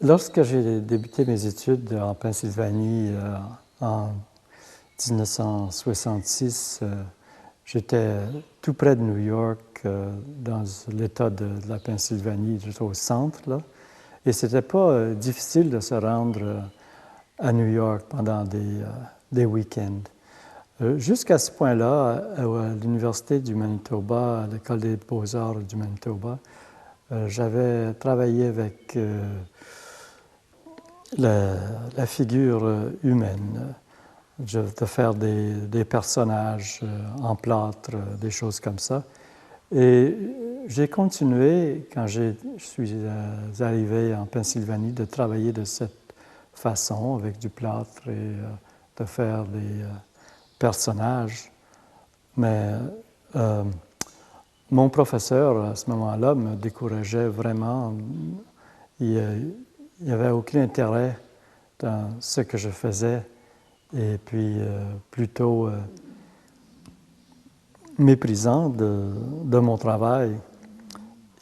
Lorsque j'ai débuté mes études en Pennsylvanie en 1966, j'étais tout près de New York, dans l'État de la Pennsylvanie, juste au centre, là. Et c'était pas difficile de se rendre à New York pendant des week-ends. Jusqu'à ce point-là, à l'Université du Manitoba, à l'École des beaux-arts du Manitoba, j'avais travaillé avec la figure humaine, de faire des personnages en plâtre, des choses comme ça. Et j'ai continué, quand je suis arrivé en Pennsylvanie, de travailler de cette façon, avec du plâtre et de faire des personnages. Mais mon professeur, à ce moment-là, me décourageait vraiment. Il n'y avait aucun intérêt dans ce que je faisais et puis plutôt méprisant de mon travail.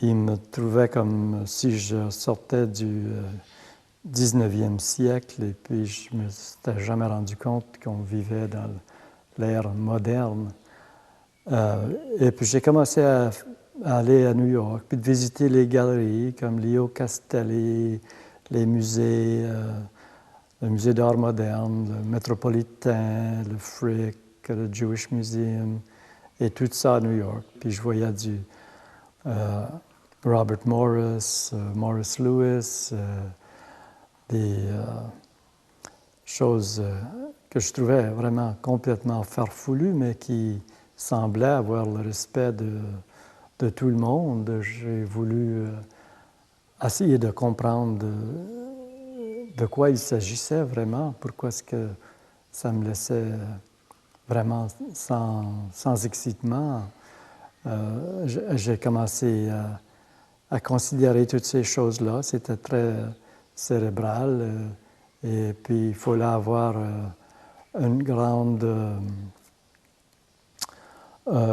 Il me trouvait comme si je sortais du 19e siècle et puis je ne me suis jamais rendu compte qu'on vivait dans l'ère moderne. Et puis j'ai commencé à aller à New York, puis de visiter les galeries comme Leo Castelli, les musées, le musée d'art moderne, le Metropolitan, le Frick, le Jewish Museum, et tout ça à New York. Puis je voyais du Robert Morris, Morris Louis, des choses que je trouvais vraiment complètement farfelues, mais qui semblaient avoir le respect de tout le monde. J'ai voulu essayer de comprendre de quoi il s'agissait vraiment, pourquoi est-ce que ça me laissait vraiment sans excitement. J'ai commencé à considérer toutes ces choses-là. C'était très cérébral et puis il fallait avoir une grande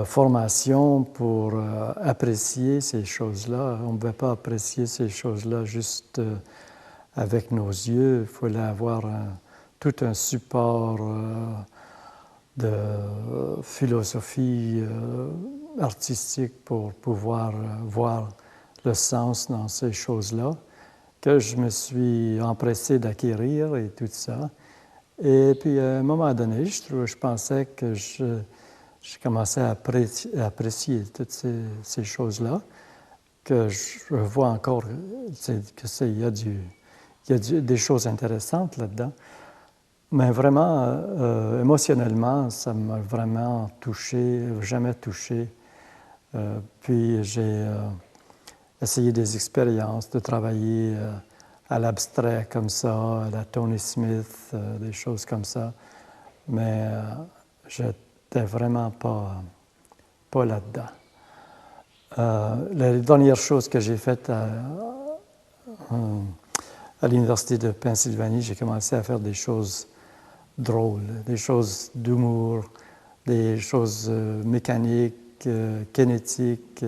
formation pour apprécier ces choses-là. On ne pouvait pas apprécier ces choses-là juste avec nos yeux. Il fallait avoir tout un support de philosophie artistique pour pouvoir voir le sens dans ces choses-là, que je me suis empressé d'acquérir et tout ça. Et puis, à un moment donné, je pensais que je commençais à apprécier toutes ces choses-là, que je vois encore il y a des choses intéressantes là-dedans. Mais vraiment, émotionnellement, ça m'a vraiment touché, jamais touché. Puis j'ai essayé des expériences, de travailler à l'abstrait comme ça, à la Tony Smith, des choses comme ça. Mais j'étais vraiment pas là-dedans. La dernière chose que j'ai faite à l'Université de Pennsylvanie, j'ai commencé à faire des choses drôles, des choses d'humour, des choses mécaniques, kinétiques,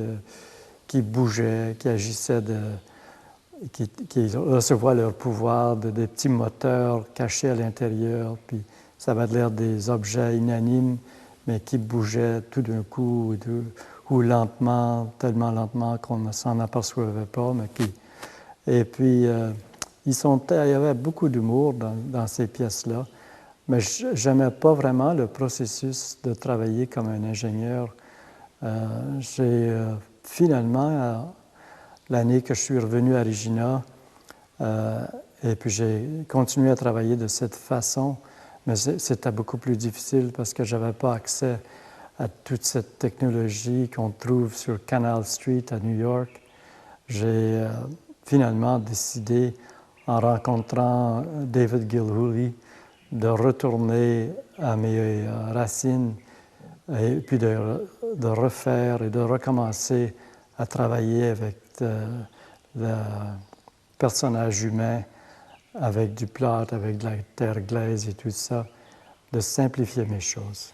qui bougeaient, qui agissaient, qui recevaient leur pouvoir des petits moteurs cachés à l'intérieur, puis ça avait l'air des objets inanimes, mais qui bougeaient tout d'un coup, ou lentement, tellement lentement qu'on ne s'en apercevait pas, mais qui... Et puis, il y avait beaucoup d'humour dans ces pièces-là, mais je n'aimais pas vraiment le processus de travailler comme un ingénieur. J'ai finalement, l'année que je suis revenu à Regina, et puis j'ai continué à travailler de cette façon, mais c'était beaucoup plus difficile parce que je n'avais pas accès à toute cette technologie qu'on trouve sur Canal Street à New York. J'ai finalement décidé, en rencontrant David Gilhooly, de retourner à mes racines et puis de refaire et de recommencer à travailler avec le personnage humain, avec du plâtre, avec de la terre glaise et tout ça, de simplifier mes choses.